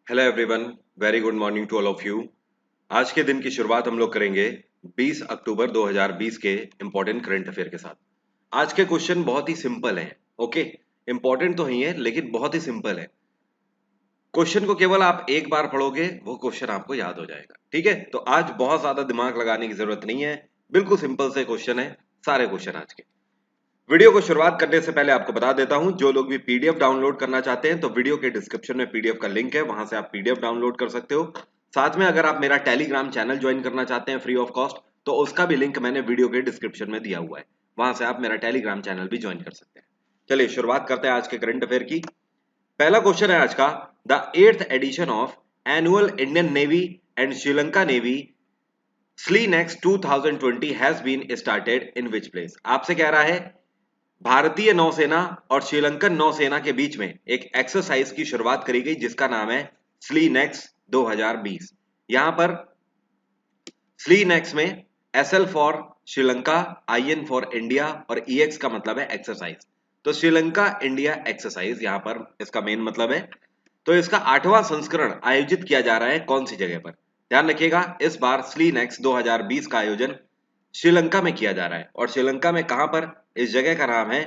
Hello everyone, very good morning to all of you. आज के दिन की शुरुआत हम लोग करेंगे 20 अक्टूबर 2020 के इम्पोर्टेंट करंट अफेयर के साथ। आज के क्वेश्चन बहुत ही सिंपल हैं। ओके, इम्पोर्टेंट तो ही है लेकिन बहुत ही सिंपल है। क्वेश्चन को केवल आप एक बार पढ़ोगे, वो क्वेश्चन आपको याद हो जाएगा। ठीक है, तो आज बहुत ज्यादा दिमाग लगाने की जरूरत नहीं है, बिल्कुल सिंपल से क्वेश्चन है सारे क्वेश्चन आज के। वीडियो को शुरुआत करने से पहले आपको बता देता हूं, जो लोग भी पीडीएफ डाउनलोड करना चाहते हैं तो वीडियो के डिस्क्रिप्शन में पीडीएफ का लिंक है, वहां से आप पीडीएफ डाउनलोड कर सकते हो। साथ में अगर आप मेरा टेलीग्राम चैनल ज्वाइन करना चाहते हैं फ्री ऑफ कॉस्ट, तो उसका भी लिंक मैंने वीडियो के डिस्क्रिप्शन में दिया हुआ है, वहां से आप मेरा टेलीग्राम चैनल भी ज्वाइन कर सकते हैं। चलिए शुरुआत करते हैं आज के करंट अफेयर की। पहला क्वेश्चन है आज का, the 8th edition of annual Indian Navy and Sri Lanka Navy SLINEX 2020 has been started in which place. आपसे कह रहा है भारतीय नौसेना और श्रीलंकन नौसेना के बीच में एक एक्सरसाइज की शुरुआत करी गई जिसका नाम है स्लीनेक्स 2020। यहां पर स्लीनेक्स में SL for Sri Lanka, IN for India और EX का मतलब है एक्सरसाइज। तो श्रीलंका इंडिया एक्सरसाइज यहां पर इसका मेन मतलब है। तो इसका 8वां संस्करण आयोजित किया जा रहा है कौन सी जगह पर? ध्यान रखिएगा, इस बार स्लीनेक्स 2020 का आयोजन श्रीलंका में किया जा रहा है। और श्रीलंका में कहां पर? इस जगह का नाम है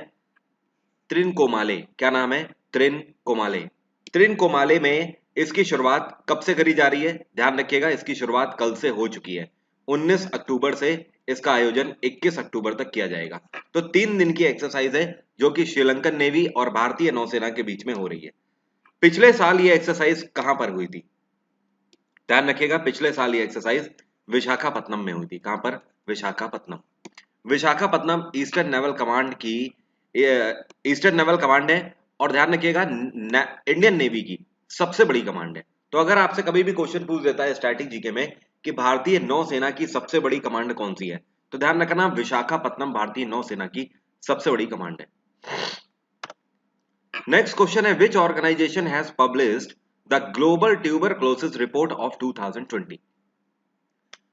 त्रिनकोमाले। क्या नाम है? त्रिनकोमाले। त्रिनकोमाले में इसकी शुरुआत कब से करी जा रही है? ध्यान रखिएगा, इसकी शुरुआत कल से हो चुकी है। 19 अक्टूबर से इसका आयोजन 21 अक्टूबर तक किया जाएगा। तो 3 दिन की एक्सरसाइज है जो कि श्रीलंकन नेवी और भारतीय नौसेना के बीच में हो रही है। पिछले साल ये एक्सरसाइज कहां पर हुई थी? ध्यान रखिएगा, पिछले साल ये एक्सरसाइज विशाखापत्तनम में हुई थी। कहां पर? Visakhapatnam. Visakhapatnam eastern naval command की ईस्टर्न नेवल कमांड है। और ध्यान रखिएगा, इंडियन नेवी की सबसे बड़ी कमांड है। तो अगर आपसे कभी भी क्वेश्चन पूछ देता है स्टैटिक जीके में कि भारतीय नौसेना की सबसे बड़ी कमांड कौन सी है, तो ध्यान रखना विशाखापत्तनम भारतीय नौसेना की सबसे बड़ी कमांड है। नेक्स्ट क्वेश्चन है, which organisation has published the global tuberculosis report of 2020।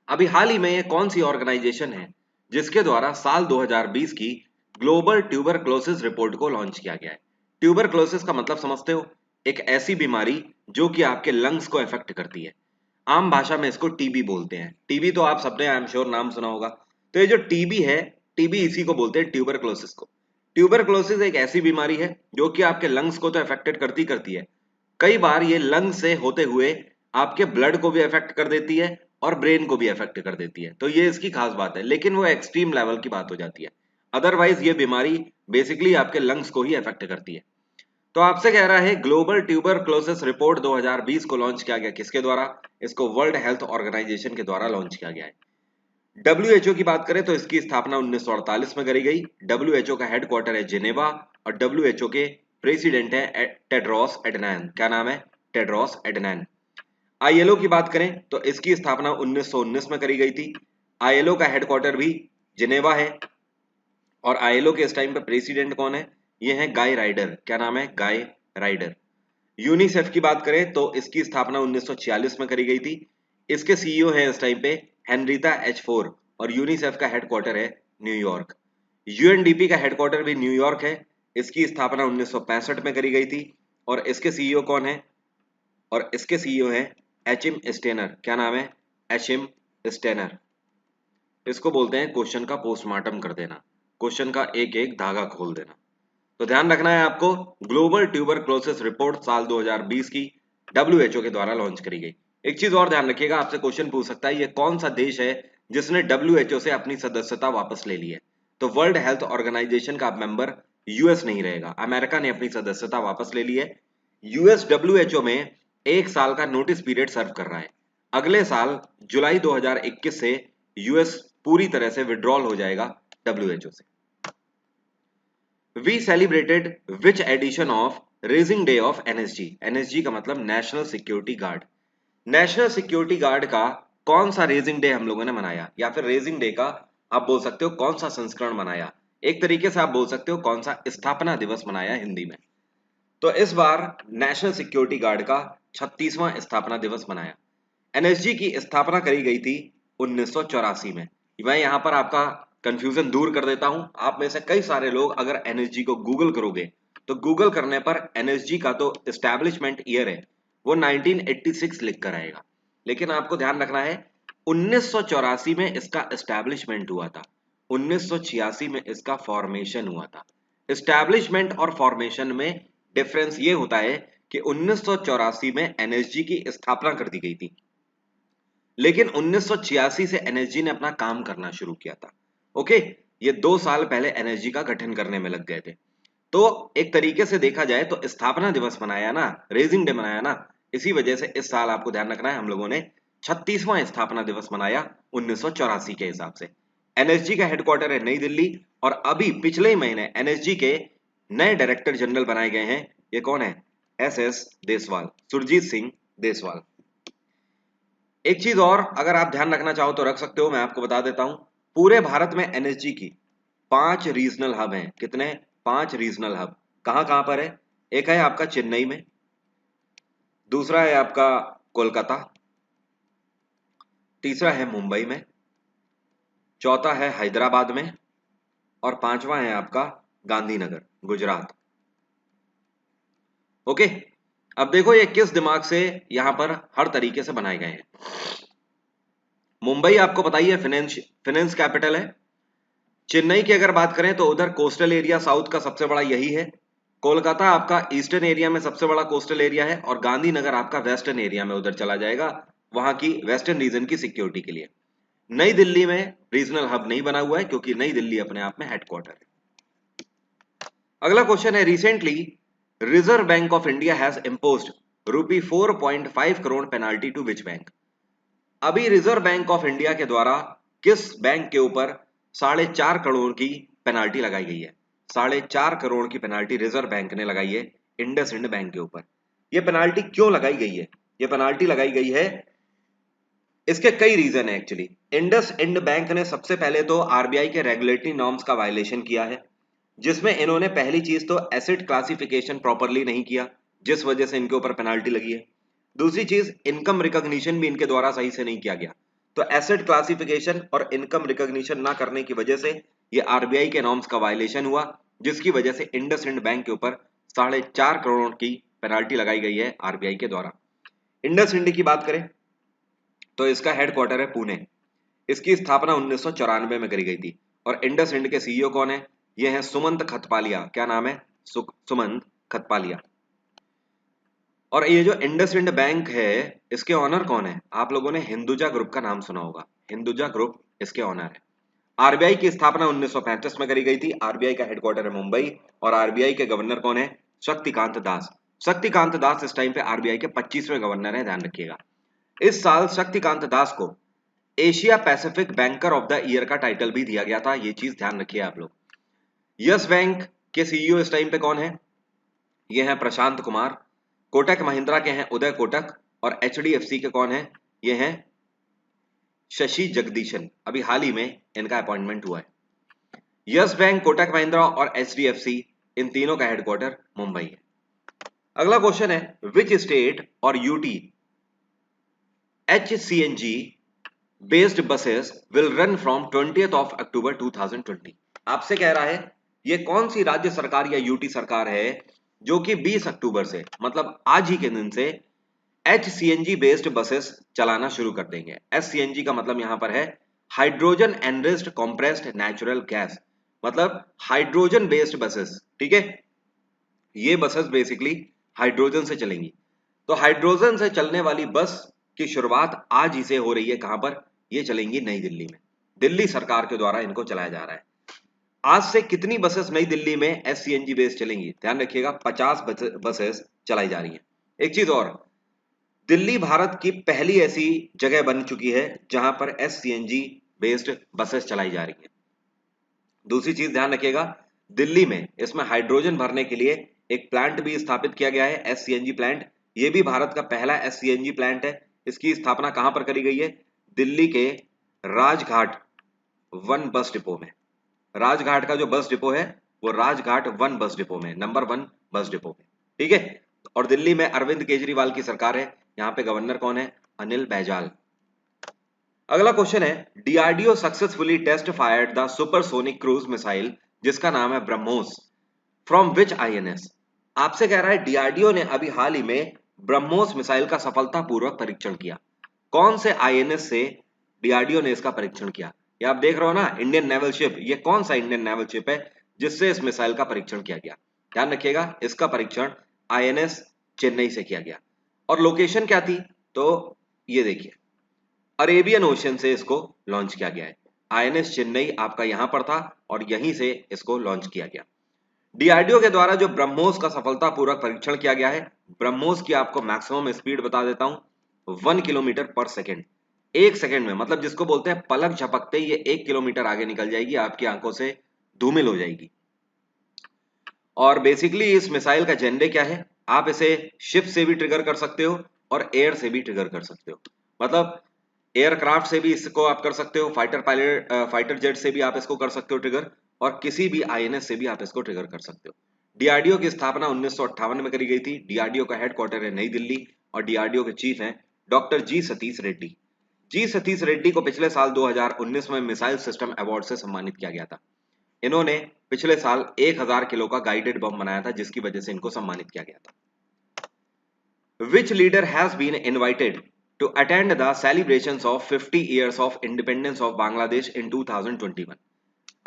अभी हाल ही में ये कौन सी ऑर्गेनाइजेशन है जिसके द्वारा साल 2020 की ग्लोबल ट्यूबरक्लोसिस रिपोर्ट को लॉन्च किया गया है? ट्यूबरक्लोसिस का मतलब समझते हो? एक ऐसी बीमारी जो कि आपके लंग्स को अफेक्ट करती है। आम भाषा में इसको टीबी बोलते हैं। टीबी तो आप सबने आई एम श्योर नाम सुना होगा। तो ये जो टीबी है, टीबी इसी को बोलते हैं, ट्यूबरक्लोसिस को। ट्यूबरक्लोसिस एक ऐसी बीमारी है जो कि आपके लंग्स को तो अफेक्टेड करती है। कई बार ये लंग्स से होते हुए आपके ब्लड को भी अफेक्ट कर देती है और ब्रेन को भी अफेक्ट कर देती है। तो ये इसकी खास बात है, लेकिन वो एक्सट्रीम लेवल की बात हो जाती है। अदरवाइज ये बीमारी बेसिकली आपके लंग्स को ही अफेक्ट करती है। तो आपसे कह रहा है ग्लोबल ट्यूबरक्लोसिस रिपोर्ट 2020 को लॉन्च किया गया किसके द्वारा? इसको वर्ल्ड हेल्थ ऑर्गेनाइजेशन के द्वारा लॉन्च किया गया है। WHO की बात करें तो इसकी स्थापना 1948 में करी गई। WHO का हेडक्वार्टर है जिनेवा और WHO के प्रेसिडेंट है टेड्रोस एडनैन। क्या नाम है? टेड्रोस एडनैन। ILO की बात करें तो इसकी स्थापना 1919 में करी गई थी। ILO का हेडक्वार्टर भी जिनेवा है। और ILO के इस टाइम पे प्रेसिडेंट कौन है? ये है गाय राइडर। क्या नाम है? गाय राइडर। यूनिसेफ की बात करें तो इसकी स्थापना 1946 में करी गई थी। इसके CEO हैं इस टाइम पे हेनरीता H4 और यूनिसेफ का हेडक्वार्टर है न्यूयॉर्क। UNDP का हेडक्वार्टर भी न्यूयॉर्क है। इसकी स्थापना 1965 में करी गई थी। और इसके CEO कौन है? और इसके CEO हैं एचिम स्टेनर। क्या नाम है? एचिम स्टेनर। इसको बोलते हैं क्वेश्चन का पोस्टमार्टम कर देना, क्वेश्चन का एक एक धागा खोल देना। तो ध्यान रखना है आपको, ग्लोबल ट्यूबरक्लोसिस रिपोर्ट साल 2020 की WHO के द्वारा लॉन्च करी गई। एक चीज और ध्यान रखिएगा, आपसे क्वेश्चन पूछ सकता है ये कौन सा देश है जिसने WHO से अपनी सदस्यता वापस ले ली है? तो वर्ल्ड हेल्थ ऑर्गेनाइजेशन का मेंबर US नहीं रहेगा, अमेरिका ने अपनी सदस्यता वापस ले ली है। US WHO में 1 साल का नोटिस पीरियड सर्व कर रहा है। अगले साल जुलाई 2021 से US पूरी तरह से विड्रॉल हो जाएगा WHO से। We celebrated which edition of Raising Day of NSG? NSG का मतलब national security guard. National security guard का कौन सा रेजिंग डे हम लोगों ने मनाया, या फिर रेजिंग डे का आप बोल सकते हो कौन सा संस्करण मनाया? एक तरीके से आप बोल सकते हो कौन सा स्थापना दिवस मनाया हिंदी में। तो इस बार नेशनल सिक्योरिटी गार्ड का 36वां स्थापना दिवस मनाया। NSG की स्थापना करी गई थी 1984 में। मैं यहाँ पर आपका कंफ्यूजन दूर कर देता हूं। आप में से कई सारे लोग अगर NSG को गूगल करोगे तो गूगल करने पर NSG का तो एस्टैब्लिशमेंट ईयर है वो 1986 लिख कर आएगा। लेकिन आपको ध्यान रखना है 1984 में इसका एस्टैब्लिशमेंट हुआ था, 1986 में इसका फॉर्मेशन हुआ था। एस्टैब्लिशमेंट और फॉर्मेशन में डिफरेंस ये होता है कि 1984 में एनएसजी की स्थापना कर दी गई थी, लेकिन 1986 से एनएसजी ने अपना काम करना शुरू किया था। ओके, ये 2 साल पहले एनएसजी का गठन करने में लग गए थे। तो एक तरीके से देखा जाए तो स्थापना दिवस मनाया ना, रेजिंग डे मनाया ना, इसी वजह से इस साल आपको ध्यान रखना है हम लोगों ने 36वां स्थापना दिवस मनाया 1984 के हिसाब से। एनएसजी का हेडक्वार्टर है नई दिल्ली, और अभी पिछले ही महीने एनएसजी के नए डायरेक्टर जनरल बनाए गए हैं। ये कौन है? एस देसवाल, सुरजीत सिंह देसवाल। एक चीज और अगर आप ध्यान रखना चाहो तो रख सकते हो, मैं आपको बता देता हूं। पूरे भारत में एनएसजी की 5 रीजनल हब हैं। कितने? 5 रीजनल हब। कहां कहां पर है? एक है आपका चेन्नई में, दूसरा है आपका कोलकाता, तीसरा है मुंबई में, चौथा है हैदराबाद में, और पांचवा है आपका गांधीनगर, गुजरात। ओके, अब देखो ये किस दिमाग से यहां पर हर तरीके से बनाए गए हैं। मुंबई आपको बताइए फिनेंस कैपिटल है। चेन्नई की अगर बात करें तो उधर कोस्टल एरिया साउथ का सबसे बड़ा यही है। कोलकाता आपका ईस्टर्न एरिया में सबसे बड़ा कोस्टल एरिया है, और गांधीनगर आपका वेस्टर्न एरिया में उधर चला जाएगा, वहां की वेस्टर्न रीजन की सिक्योरिटी के लिए। नई दिल्ली में रीजनल हब नहीं बना हुआ है क्योंकि नई दिल्ली अपने आप में हेडक्वार्टर है। अगला क्वेश्चन है, recently reserve bank of India has imposed rupee 4.5 crore penalty to which bank? अभी रिजर्व बैंक ऑफ इंडिया के द्वारा किस बैंक के ऊपर 4.5 करोड़ की पेनाल्टी लगाई गई है? 4.5 करोड़ की पेनाल्टी रिजर्व बैंक ने लगाई है इंडसइंड बैंक के ऊपर। यह पेनाल्टी क्यों लगाई गई है? यह पेनाल्टी लगाई गई है, इसके कई रीजन है एक्चुअली। इंडसइंड बैंक ने सबसे पहले तो आरबीआई के रेगुलेटरी नॉर्म्स का वायलेशन किया है, जिसमें इन्होंने पहली चीज तो एसेट क्लासिफिकेशन प्रॉपरली नहीं किया, जिस वजह से इनके ऊपर पेनाल्टी लगी है। दूसरी चीज, इनकम रिकॉग्निशन भी इनके द्वारा सही से नहीं किया गया। तो एसेट क्लासिफिकेशन और इनकम रिकॉग्निशन ना करने की वजह से ये आरबीआई के नॉर्म्स का वायलेशन हुआ, जिसकी वजह से इंडसइंड बैंक के ऊपर 4.5 करोड़ की पेनाल्टी लगाई गई है आरबीआई के द्वारा। इंडसइंड की बात करें तो इसका हेडक्वार्टर है पुणे। इसकी स्थापना 1994 में करी गई थी, और इंडसइंड के सीईओ कौन है? ये है सुमंत खतपालिया। क्या नाम है? सुमंत खतपालिया। और ये जो इंडसइंड बैंक है, इसके ऑनर कौन है? आप लोगों ने हिंदुजा ग्रुप का नाम सुना होगा, हिंदुजा ग्रुप इसके ऑनर है। आरबीआई की स्थापना 1935 में करी गई थी। आरबीआई का हेडक्वार्टर है मुंबई, और आरबीआई के गवर्नर कौन है? शक्तिकांत दास। शक्तिकांत दास इस टाइम पे आरबीआई के 25वें गवर्नर है, ध्यान रखिएगा। इस साल शक्तिकांत दास को Asia Pacific banker of the year का टाइटल भी दिया गया था, ये चीज ध्यान रखिए आप लोग। यस बैंक के सीईओ इस टाइम पे कौन है? ये है प्रशांत कुमार। कोटक महिंद्रा के हैं उदय कोटक, और एचडीएफसी के कौन है? ये हैं शशि जगदीशन। अभी हाल ही में इनका अपॉइंटमेंट हुआ है। यस बैंक, कोटक महिंद्रा और एचडीएफसी, इन तीनों का हेडक्वार्टर मुंबई है। अगला क्वेश्चन है, विच स्टेट और UT HCNG based buses will run from 20th of October 2020? आपसे कह रहा है ये कौन सी राज्य सरकार या यूटी सरकार है जो कि 20 अक्टूबर से, मतलब आज ही के दिन से HCNG बेस्ड बसेस चलाना शुरू कर देंगे। HCNG का मतलब यहां पर है hydrogen enriched compressed natural gas, मतलब हाइड्रोजन बेस्ड बसेस। ठीक है, ये बसेस बेसिकली हाइड्रोजन से चलेंगी। तो हाइड्रोजन से चलने वाली बस की शुरुआत आज ही से हो रही है। कहां पर? ये चलेंगी नई दिल्ली में, दिल्ली सरकार के द्वारा इनको चलाया जा रहा है। आज से कितनी बसेस नई दिल्ली में HCNG बेस चलेंगी? ध्यान रखिएगा, 50 बसेस चलाई जा रही हैं। एक चीज और, दिल्ली भारत की पहली ऐसी जगह बन चुकी है जहां पर HCNG बेस्ड बसेस चलाई जा रही हैं। दूसरी चीज ध्यान रखिएगा, दिल्ली में इसमें हाइड्रोजन भरने के लिए एक प्लांट भी स्थापित किया गया है, HCNG प्लांट। ये भी भारत का पहला HCNG प्लांट है। इसकी स्थापना कहां पर करी गई है? दिल्ली के राजघाट 1 बस डिपो में। राजघाट का जो बस डिपो है वो राजघाट 1 बस डिपो में, नंबर 1 बस डिपो में। ठीक है, और दिल्ली में अरविंद केजरीवाल की सरकार है। यहाँ पे गवर्नर कौन है? अनिल बैजल। अगला क्वेश्चन है, DRDO successfully test fired the supersonic cruise missile जिसका नाम है ब्रह्मोस फ्रॉम विच आईएनएस? आपसे कह रहा है डीआरडीओ ने अभी हाल ही में ब्रह्मोस मिसाइल का सफलतापूर्वक परीक्षण किया? कौन से आईएनएस से डीआरडीओ ने इसका परीक्षण किया? ये आप देख रहे हो ना, इंडियन नेवल शिप, ये कौन सा इंडियन नेवल शिप है जिससे इस मिसाइल का परीक्षण किया गया? ध्यान रखिएगा, इसका परीक्षण आईएनएस चेन्नई से किया गया। और लोकेशन क्या थी? तो ये देखिए, अरेबियन ओशन से इसको लॉन्च किया गया है। आईएनएस चेन्नई आपका यहां पर था और यहीं से इसको लॉन्च किया गया। डीआरडीओ के द्वारा जो ब्रह्मोस का सफलतापूर्वक परीक्षण किया गया है, ब्रह्मोस की आपको मैक्सिमम स्पीड बता देता हूं, 1 किलोमीटर पर सेकेंड। 1 सेकेंड में, मतलब जिसको बोलते हैं पलक झपकते ही ये 1 किलोमीटर आगे निकल जाएगी, आपकी आंखों से धूमिल हो जाएगी। और बेसिकली इस मिसाइल का जेनरे क्या है? आप इसे शिप से भी ट्रिगर कर सकते हो और एयर से भी ट्रिगर कर सकते हो। मतलब एयरक्राफ्ट से भी इसको आप कर सकते हो, फाइटर जेट से भी आप इसको कर सकते हो ट्रिगर, और किसी भी आईएनएस से भी आप इसको ट्रिगर कर सकते हो। डीआरडीओ की स्थापना 1958 में करी गई थी। डीआरडीओ का हेडक्वार्टर है नई दिल्ली और डीआरडीओ के चीफ हैं डॉक्टर जी सतीश रेड्डी। जी सतीश रेड्डी को पिछले साल 2019 में मिसाइल सिस्टम अवार्ड से सम्मानित किया गया था। इन्होंने पिछले साल 1000 किलो का गाइडेड बम बनाया था, जिसकी वजह से इनको सम्मानित किया गया था। Which leader has been invited to attend the celebrations of 50 years of independence of Bangladesh in 2021?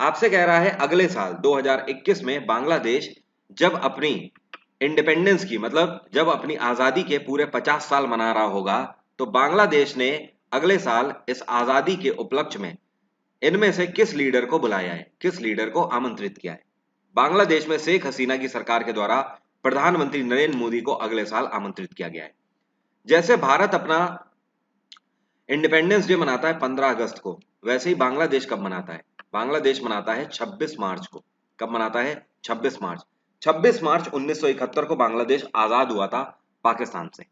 आपसे कह रहा है अगले साल 2021 में बांग्लादेश जब अपनी इंडिपेंडेंस की, मतलब जब अपनी आजादी के पूरे 50 साल मना रहा होगा, तो बांग्लादेश ने अगले साल इस आजादी के उपलक्ष्य में इनमें से किस लीडर को बुलाया है, किस लीडर को आमंत्रित किया है? बांग्लादेश में शेख हसीना की सरकार के द्वारा प्रधानमंत्री नरेंद्र मोदी को अगले साल आमंत्रित किया गया है। जैसे भारत अपना इंडिपेंडेंस डे मनाता है 15 अगस्त को, वैसे ही बांग्लादेश कब मनाता है? बांग्लादेश मनाता है 26 मार्च को। कब मनाता है? 26 मार्च। 26 मार्च 1971 को बांग्लादेश आजाद हुआ था पाकिस्तान से।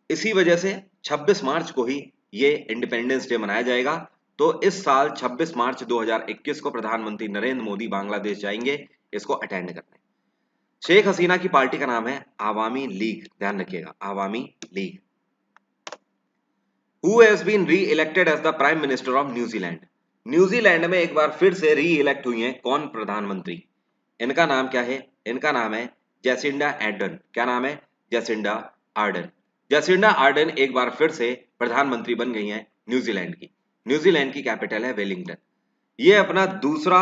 इसी वजह से 26 मार्च को ही ये इंडिपेंडेंस डे मनाया जाएगा। तो इस साल 26 मार्च 2021 को प्रधानमंत्री नरेंद्र मोदी बांग्लादेश जाएंगे इसको अटेंड करने। शेख हसीना की पार्टी का नाम है आवामी लीग, ध्यान रखिएगा, Awami league. Who has been re-elected as the Prime Minister of New Zealand? New Zealand में एक बार फिर से री इलेक्ट हुई हैं कौन प्रधानमंत्री? इनका नाम क्या है? इनका नाम है जैसिंडा आर्डन। क्या नाम है? Jacinda Ardern. जैसिंडा आर्डन एक बार फिर से प्रधानमंत्री बन गई हैं न्यूजीलैंड की। न्यूजीलैंड की कैपिटल है वेलिंगटन। ये अपना दूसरा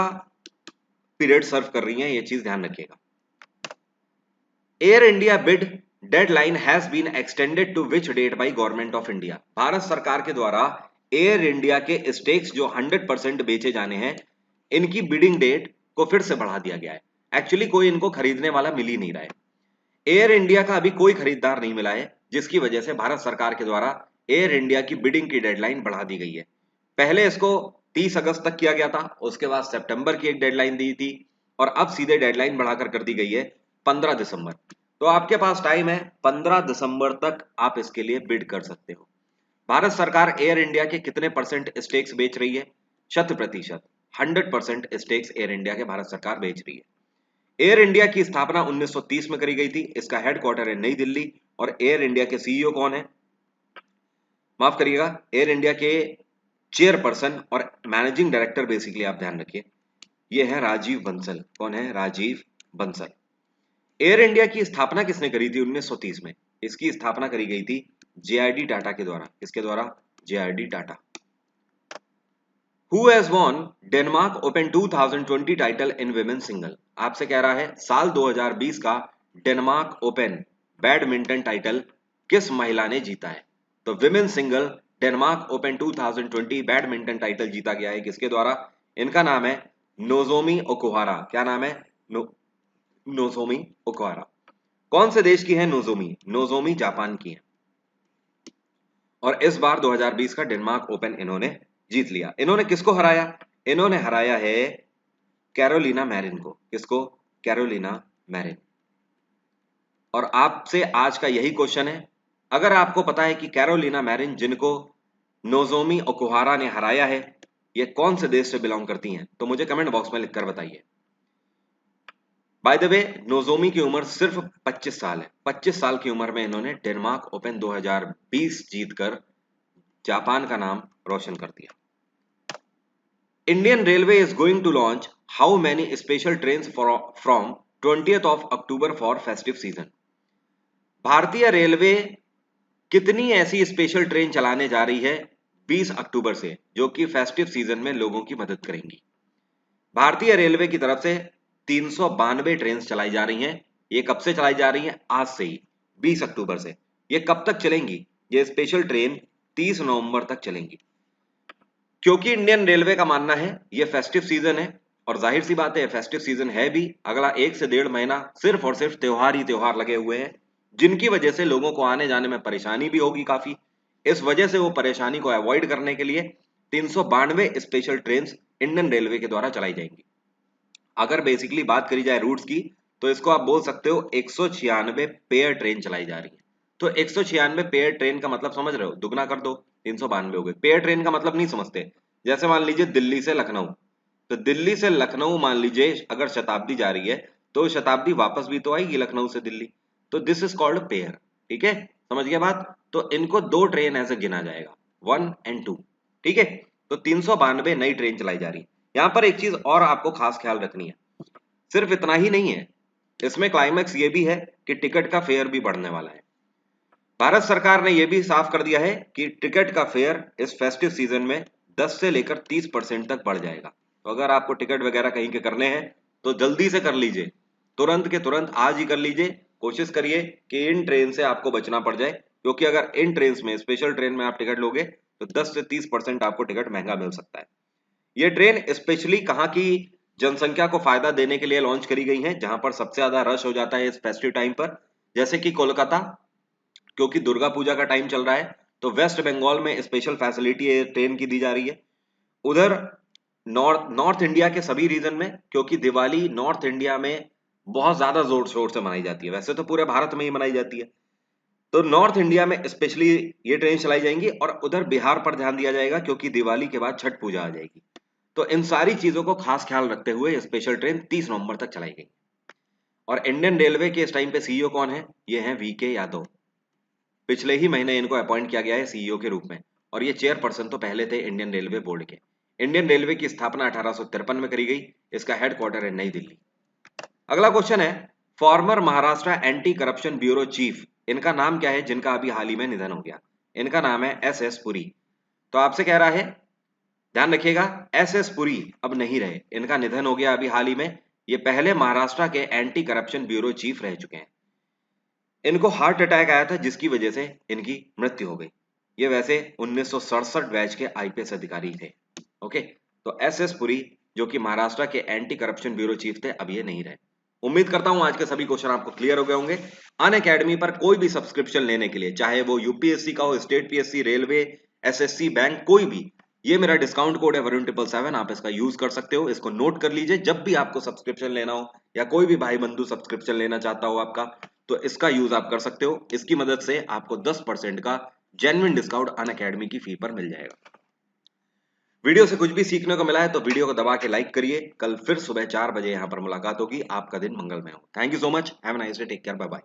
पीरियड सर्व कर रही हैं, ये चीज ध्यान रखिएगा। Air India bid deadline has been extended to which date by government of India? Bharat सरकार के द्वारा एयर इंडिया के स्टेक्स जो 100% बेचे जाने हैं, इनकी बिडिंग डेट को फिर से बढ़ा दिया गया है। एक्चुअली कोई इनको खरीदने वाला मिल ही नहीं रहा है। एयर इंडिया का अभी कोई खरीदार नहीं मिला है, जिसकी वजह से भारत सरकार के द्वारा एयर इंडिया की बिडिंग की डेडलाइन बढ़ा दी गई है। पहले इसको 30 अगस्त तक किया गया था, उसके बाद सितंबर की एक डेडलाइन दी थी, और अब सीधे डेडलाइन बढ़ाकर कर दी गई है 15 दिसंबर। तो आपके पास टाइम है, 15 दिसंबर तक आप इसके लिए बिड कर सकते हो। भारत सरकार एयर इंडिया के कितने परसेंट स्टेक्स बेच रही है? 100%, 100% स्टेक्स एयर इंडिया के भारत सरकार बेच रही है। एयर इंडिया की स्थापना 1930 में करी गई थी। इसका हेडक्वार्टर है नई दिल्ली और एयर इंडिया के सीईओ कौन है? माफ करिएगा, एयर इंडिया के चेयरपर्सन और मैनेजिंग डायरेक्टर बेसिकली आप ध्यान रखिए, ये है राजीव बंसल। कौन है? राजीव बंसल। एयर इंडिया की स्थापना किसने करी थी 1930 में? इसकी स्थापना करी गई थी जेआरडी टाटा के द्वारा। किसके द्वारा? JRD Tata. Who has won Denmark open 2020 title in women single? आपसे कह रहा है साल 2020 का डेनमार्क ओपन बैडमिंटन टाइटल किस महिला ने जीता है? तो women single Denmark open 2020 badminton title जीता गया है किसके द्वारा? इनका नाम है नोजोमी ओकुहारा। क्या नाम है? Nozomi Okuhara. कौन से देश की है नोजोमी? नोजोमी जापान की है। और इस बार 2020 का डेनमार्क ओपन इन्होंने जीत लिया। इन्होंने किसको हराया? इन्होंने हराया है कैरोलिना मैरिन को। किसको? Carolina marine. और आपसे आज का यही क्वेश्चन है, अगर आपको पता है कि कैरोलिना मैरिन जिनको नोजोमी ओकुहारा ने हराया है, ये कौन से देश से बिलोंग करती हैं, तो मुझे कमेंट बॉक्स में लिखकर बताइए। बाय द वे, नोजोमी की उम्र सिर्फ 25 साल है। 25 साल की उम्र में इन्होंने डेनमार्क ओपन 2020 जीतकर जापान का नाम रोशन कर दिया। Indian Railway is going to launch how many special trains from 20th of October for festive season? भारतीय रेलवे कितनी ऐसी स्पेशल ट्रेन चलाने जा रही है 20 अक्टूबर से, जो कि फेस्टिव सीजन में लोगों की मदद करेंगी? भारतीय रेलवे की तरफ से 392 ट्रेन चलाई जा रही हैं। ये कब से चलाई जा रही हैं? आज से ही, 20 अक्टूबर से। ये कब तक चलेंगी? ये स्पेशल ट्रेन 30 नवंबर तक चलेंगी। क्योंकि इंडियन रेलवे का मानना है ये फेस्टिव सीजन है, और जाहिर सी बात है फेस्टिव सीजन है भी, अगला 1 से 1.5 महीना सिर्फ और सिर्फ त्योहार ही त्योहार लगे हुए हैं, जिनकी वजह से लोगों को आने जाने में परेशानी भी होगी काफी। इस वजह से वो परेशानी को अवॉइड करने के लिए 392 स्पेशल ट्रेन इंडियन रेलवे के द्वारा चलाई जाएंगी। अगर बेसिकली बात करी जाए रूट्स की, तो इसको आप बोल सकते हो 196 पेयर ट्रेन चलाई जा रही है। तो 196 पेयर ट्रेन का मतलब समझ रहे हो? दुगना कर दो, 392 हो गए। पेयर ट्रेन का मतलब नहीं समझते? जैसे मान लीजिए दिल्ली से लखनऊ, तो दिल्ली से लखनऊ मान लीजिए अगर शताब्दी जा रही है, तो शताब्दी वापस भी तो आएगी लखनऊ से दिल्ली, तो दिस इज कॉल्ड पेयर। ठीक है, समझ गया बात? तो इनको 2 ट्रेन ऐसे गिना जाएगा, 1 और 2। ठीक है, तो 392 नई ट्रेन चलाई जा रही है। यहाँ पर एक चीज और आपको खास ख्याल रखनी है, सिर्फ इतना ही नहीं है, इसमें क्लाइमैक्स ये भी है कि टिकट का फेयर भी बढ़ने वाला है। भारत सरकार ने यह भी साफ कर दिया है कि टिकट का फेयर इस फेस्टिव सीजन में 10 से लेकर 30% तक बढ़ जाएगा। तो अगर आपको टिकट वगैरह कहीं के करने हैं तो जल्दी से कर लीजिए, तुरंत के तुरंत आज ही कर लीजिए। कोशिश करिए कि इन ट्रेन से आपको बचना पड़ जाए, क्योंकि अगर इन ट्रेन में, स्पेशल ट्रेन में आप टिकट लोगे तो 10 से 30% आपको टिकट महंगा मिल सकता है। ये ट्रेन स्पेशली कहाँ की जनसंख्या को फायदा देने के लिए लॉन्च करी गई है, जहां पर सबसे ज्यादा रश हो जाता है इस फेस्टिव टाइम पर, जैसे कि कोलकाता, क्योंकि दुर्गा पूजा का टाइम चल रहा है, तो वेस्ट बंगाल में स्पेशल फैसिलिटी ट्रेन की दी जा रही है। उधर नॉर्थ इंडिया के सभी रीजन में, क्योंकि दिवाली नॉर्थ इंडिया में बहुत ज्यादा जोर शोर से मनाई जाती है, वैसे तो पूरे भारत में ही मनाई जाती है, तो नॉर्थ इंडिया में स्पेशली ये ट्रेन चलाई जाएंगी। और उधर बिहार पर ध्यान दिया जाएगा, क्योंकि दिवाली के बाद छठ पूजा आ जाएगी। तो इन सारी चीजों को खास ख्याल रखते हुए स्पेशल ट्रेन 30 नवंबर तक चलाई गई। और इंडियन रेलवे के इस टाइम पे सीईओ कौन है? ये है वीके यादव। पिछले ही महीने इनको अपॉइंट किया गया है सीईओ के रूप में, और ये चेयरपर्सन तो पहले थे इंडियन रेलवे बोर्ड के। इंडियन रेलवे की स्थापना 1853 में करी गई। इसका हेडक्वार्टर है नई दिल्ली। अगला क्वेश्चन है, farmer Maharashtra anti corruption bureau chief, इनका नाम क्या है जिनका अभी हाल ही में निधन हो गया? इनका नाम है एस पुरी। तो आपसे कह रहा है, ध्यान रखिएगा, एस पुरी अब नहीं रहे, इनका निधन हो गया अभी हाल ही में। ये पहले महाराष्ट्र के एंटी करप्शन ब्यूरो चीफ रह चुके हैं। इनको हार्ट अटैक आया था, जिसकी वजह से इनकी मृत्यु हो गई। ये वैसे 1967 बैच के आईपीएस अधिकारी थे। ओके, तो एस पुरी जो कि महाराष्ट्र के एंटी करप्शन ब्यूरो चीफ थे, अब ये नहीं रहे। उम्मीद करता हूं आज के सभी क्वेश्चन आपको क्लियर हो गए होंगे। अनअकैडमी पर कोई भी सब्सक्रिप्शन लेने के लिए, चाहे वो यूपीएससी का हो, state PSC, railway, SSC, bank, कोई भी, ये मेरा डिस्काउंट कोड है वरुण777, आप इसका यूज कर सकते हो। इसको नोट कर लीजिए, जब भी आपको सब्सक्रिप्शन लेना हो या कोई भी भाई बंधु सब्सक्रिप्शन लेना चाहता हो आपका, तो इसका यूज आप कर सकते हो। इसकी मदद से आपको 10% का जेन्युइन डिस्काउंट अनअकैडमी की फी पर मिल जाएगा। वीडियो से कुछ भी सीखने को मिला है तो वीडियो को दबा के लाइक करिए। कल फिर सुबह 4 बजे यहां पर मुलाकात होगी। आपका दिन मंगलमय हो। Thank you so much, have a nice day, take care, bye bye.